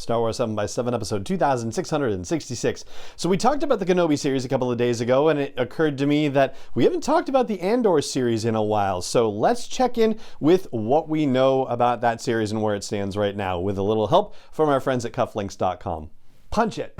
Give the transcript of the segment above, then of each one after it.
Star Wars 7 by 7 episode 2666. So we talked about the Kenobi series a couple of days ago, and it occurred to me that we haven't talked about the Andor series in a while. So let's check in with what we know about that series and where it stands right now, with a little help from our friends at cufflinkscom. Punch it.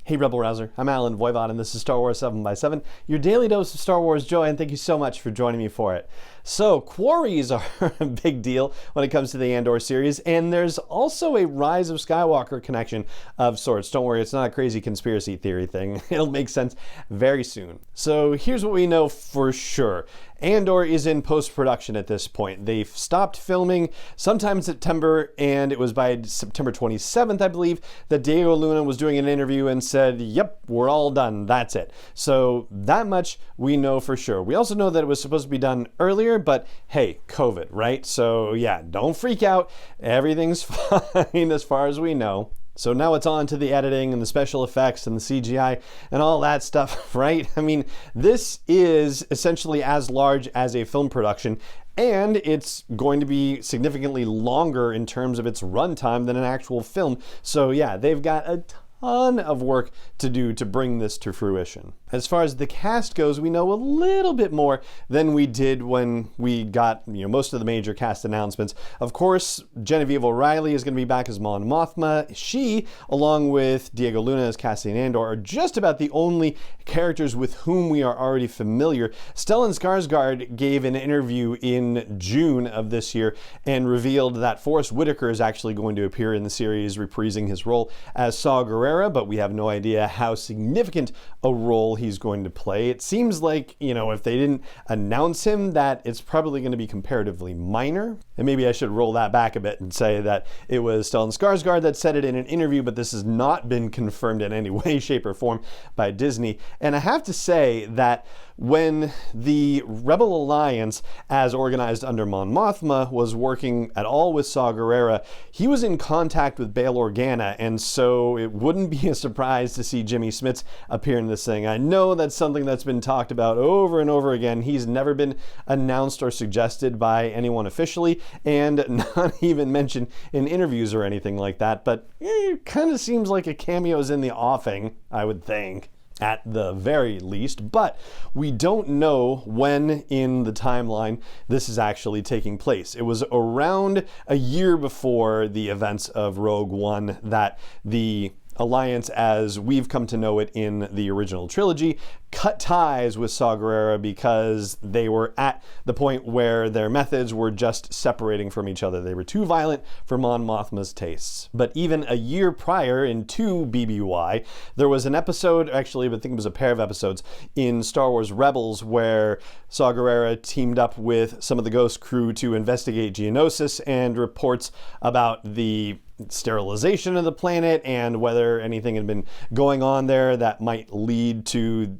Hey Rebel Rouser, I'm Alan Voivod, and this is Star Wars 7 by 7, your daily dose of Star Wars joy, and thank you so much for joining me for it. So, quarries are a big deal when it comes to the Andor series, and there's also a Rise of Skywalker connection of sorts. Don't worry, it's not a crazy conspiracy theory thing. It'll make sense very soon. So here's what we know for sure. Andor is in post-production at this point. They've stopped filming sometime in September, and it was by September 27th, I believe, that Diego Luna was doing an interview and said, yep, we're all done, that's it. So that much we know for sure. We also know that it was supposed to be done earlier, but hey, COVID, right? So yeah, don't freak out. Everything's fine as far as we know. So now it's on to the editing and the special effects and the CGI and all that stuff, right? I mean, this is essentially as large as a film production, and it's going to be significantly longer in terms of its runtime than an actual film. So yeah, they've got a ton of work to do to bring this to fruition. As far as the cast goes, we know a little bit more than we did when we got most of the major cast announcements. Of course, Genevieve O'Reilly is going to be back as Mon Mothma. She, along with Diego Luna as Cassian Andor, are just about the only characters with whom we are already familiar. Stellan Skarsgård gave an interview in June of this year and revealed that Forrest Whitaker is actually going to appear in the series, reprising his role as Saw Gerrera, but we have no idea how significant a role he's going to play. It seems like, if they didn't announce him, that it's probably going to be comparatively minor. And maybe I should roll that back a bit and say that it was Stellan Skarsgård that said it in an interview, but this has not been confirmed in any way, shape, or form by Disney. And I have to say that when the Rebel Alliance, as organized under Mon Mothma, was working at all with Saw Gerrera, he was in contact with Bail Organa, and so it wouldn't be a surprise to see Jimmy Smits appear in this thing. I know that's something that's been talked about over and over again. He's never been announced or suggested by anyone officially, and not even mentioned in interviews or anything like that, but it kind of seems like a cameo's in the offing, I would think, at the very least, but we don't know when in the timeline this is actually taking place. It was around a year before the events of Rogue One that the Alliance, as we've come to know it in the original trilogy, cut ties with Saw Gerrera because they were at the point where their methods were just separating from each other. They were too violent for Mon Mothma's tastes. But even a year prior, in 2 BBY, there was an episode, actually, I think it was a pair of episodes, in Star Wars Rebels where Saw Gerrera teamed up with some of the Ghost crew to investigate Geonosis, and reports about the sterilization of the planet and whether anything had been going on there that might lead to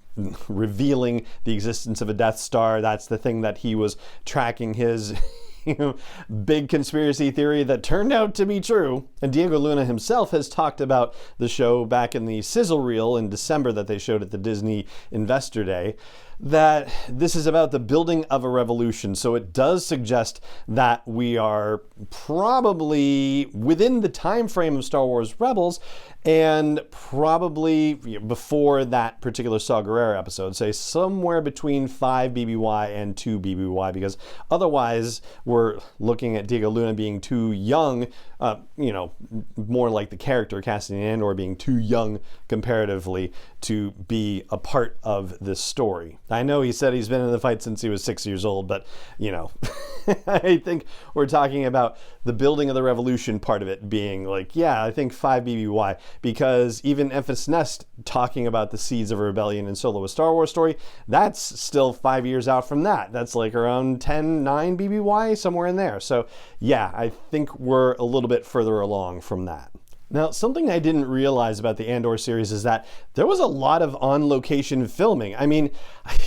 revealing the existence of a Death Star. That's the thing that he was tracking his big conspiracy theory that turned out to be true. And Diego Luna himself has talked about the show back in the sizzle reel in December that they showed at the Disney Investor Day, that this is about the building of a revolution. So it does suggest that we are probably within the time frame of Star Wars Rebels, and probably before that particular Saw Gerrera episode, say somewhere between 5 BBY and 2 BBY, because otherwise we're looking at Diego Luna being too young, more like the character Cassian Andor being too young comparatively to be a part of this story. I know he said he's been in the fight since he was 6 years old, but I think we're talking about the building of the revolution part of it being like, I think 5 BBY, because even Enfys Nest talking about the seeds of a rebellion in Solo: A Star Wars Story, that's still 5 years out from that. That's like around 9 BBY, somewhere in there. So yeah, I think we're a little bit further along from that. Now, something I didn't realize about the Andor series is that there was a lot of on-location filming. I mean,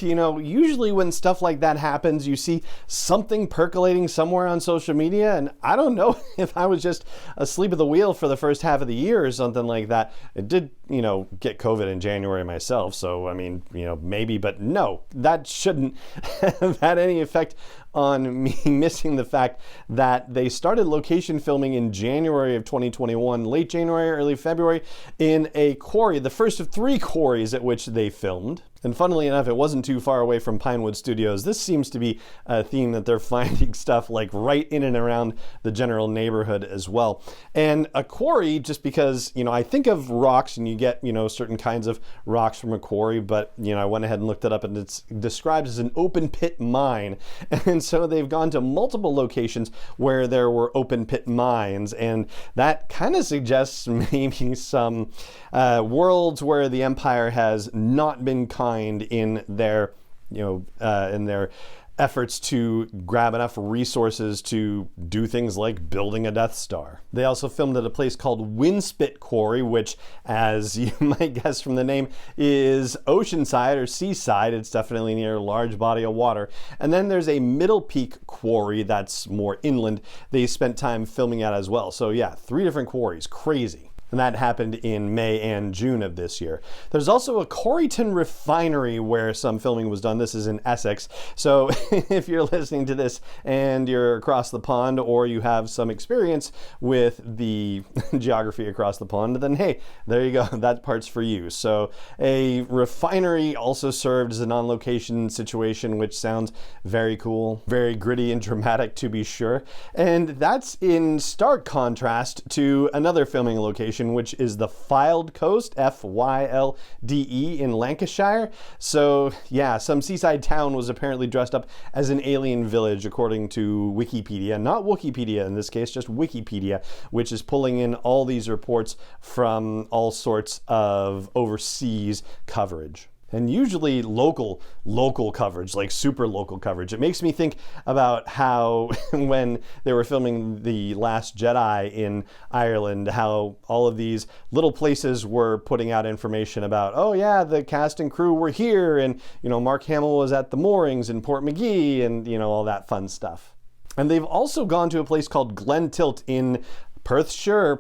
usually when stuff like that happens, you see something percolating somewhere on social media, and I don't know if I was just asleep at the wheel for the first half of the year or something like that. I did, get COVID in January myself, so I mean, maybe, but no, that shouldn't have had any effect on me missing the fact that they started location filming in January of 2021, late January, early February, in a quarry, the first of 3 quarries at which they filmed. And funnily enough, it wasn't too far away from Pinewood Studios. This seems to be a theme that they're finding stuff like right in and around the general neighborhood as well. And a quarry, just because, I think of rocks and you get, certain kinds of rocks from a quarry, but, I went ahead and looked it up and it's described as an open pit mine. And so they've gone to multiple locations where there were open pit mines. And that kind of suggests maybe some worlds where the Empire has not been kind in their efforts to grab enough resources to do things like building a Death Star. They also filmed at a place called Windspit Quarry, which, as you might guess from the name, is oceanside or seaside. It's definitely near a large body of water. And then there's a Middle Peak Quarry that's more inland they spent time filming at as well. So yeah, 3 different quarries. Crazy. And that happened in May and June of this year. There's also a Corryton refinery where some filming was done. This is in Essex. So if you're listening to this and you're across the pond or you have some experience with the geography across the pond, then hey, there you go. That part's for you. So a refinery also served as a non-location situation, which sounds very cool, very gritty and dramatic to be sure. And that's in stark contrast to another filming location, which is the Fylde Coast, Fylde, in Lancashire. So yeah, some seaside town was apparently dressed up as an alien village, according to Wikipedia. Not Wikipedia in this case, just Wikipedia, which is pulling in all these reports from all sorts of overseas coverage. And usually local coverage, like super local coverage. It makes me think about how when they were filming The Last Jedi in Ireland, how all of these little places were putting out information about, oh yeah, the cast and crew were here, and Mark Hamill was at the moorings in Port McGee, and all that fun stuff. And they've also gone to a place called Glentilt in Perthshire.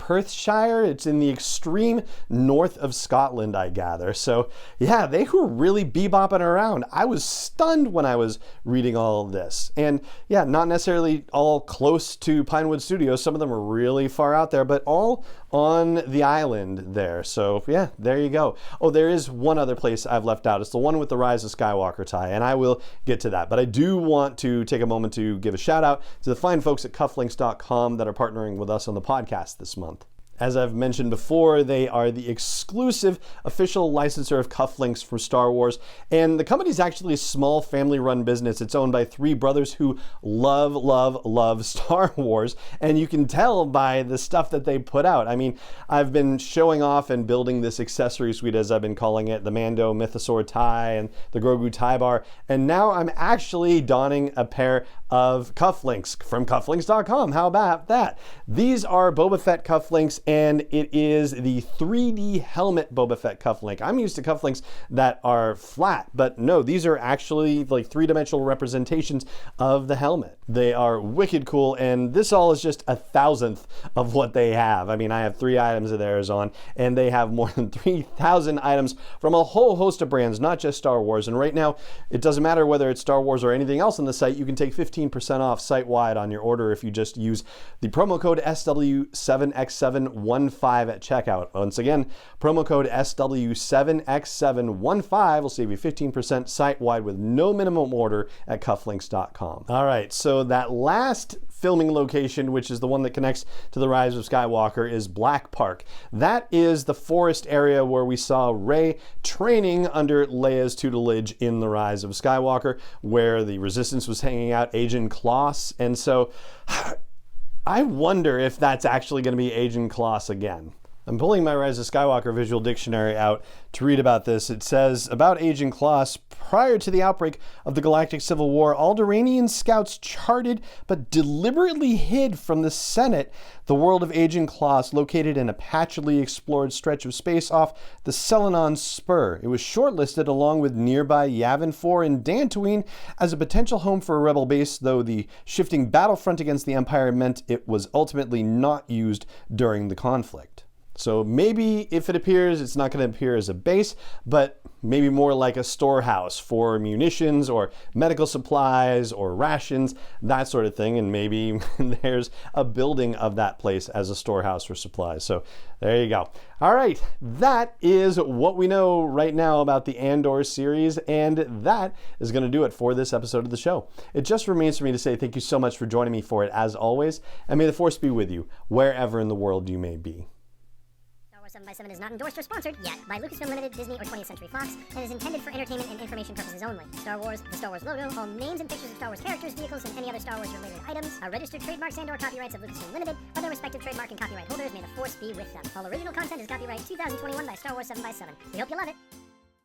It's in the extreme north of Scotland, I gather. So yeah, they were really bebopping around. I was stunned when I was reading all of this. And yeah, not necessarily all close to Pinewood Studios. Some of them are really far out there, but all on the island there. So yeah, there you go. Oh, there is one other place I've left out. It's the one with the Rise of Skywalker tie, and I will get to that. But I do want to take a moment to give a shout out to the fine folks at cufflinkscom that are partnering with us on the podcast this month. As I've mentioned before, they are the exclusive official licensor of cufflinks for Star Wars, and the company is actually a small family-run business. It's owned by 3 brothers who love Star Wars, and you can tell by the stuff that they put out. I mean, I've been showing off and building this accessory suite, as I've been calling it, the Mando Mythosaur tie and the Grogu tie bar, and now I'm actually donning a pair of cufflinks from cufflinks.com. How about that? These are Boba Fett cufflinks, and it is the 3D helmet Boba Fett cufflink. I'm used to cufflinks that are flat, but no, these are actually like 3-dimensional representations of the helmet. They are wicked cool, and this all is just 1,000th of what they have. I mean, I have 3 items of theirs on, and they have more than 3,000 items from a whole host of brands, not just Star Wars. And right now, it doesn't matter whether it's Star Wars or anything else on the site, you can take 15% off site-wide on your order if you just use the promo code SW7X715 at checkout. Once again, promo code SW7X715 will save you 15% site-wide with no minimum order at cufflinks.com. All right, so that last filming location, which is the one that connects to the Rise of Skywalker, is Black Park. That is the forest area where we saw Rey training under Leia's tutelage in the Rise of Skywalker, where the Resistance was hanging out, Agent Kloss. And so I wonder if that's actually going to be Agent Kloss again. I'm pulling my Rise of Skywalker visual dictionary out to read about this. It says, about Agent Kloss, prior to the outbreak of the Galactic Civil War, Alderaanian scouts charted but deliberately hid from the Senate the world of Agent Kloss, located in a patchily explored stretch of space off the Selenon Spur. It was shortlisted along with nearby Yavin 4 and Dantooine as a potential home for a rebel base, though the shifting battlefront against the Empire meant it was ultimately not used during the conflict. So maybe if it appears, it's not going to appear as a base, but maybe more like a storehouse for munitions or medical supplies or rations, that sort of thing. And maybe there's a building of that place as a storehouse for supplies. So there you go. All right, that is what we know right now about the Andor series, and that is going to do it for this episode of the show. It just remains for me to say thank you so much for joining me for it, as always, and may the Force be with you wherever in the world you may be. 7x7 is not endorsed or sponsored yet by Lucasfilm Limited, Disney, or 20th Century Fox, and is intended for entertainment and information purposes only. Star Wars, the Star Wars logo, all names and pictures of Star Wars characters, vehicles, and any other Star Wars related items are registered trademarks and/or copyrights of Lucasfilm Limited, or their respective trademark and copyright holders. May the Force be with them. All original content is copyright 2021 by Star Wars 7x7. We hope you love it.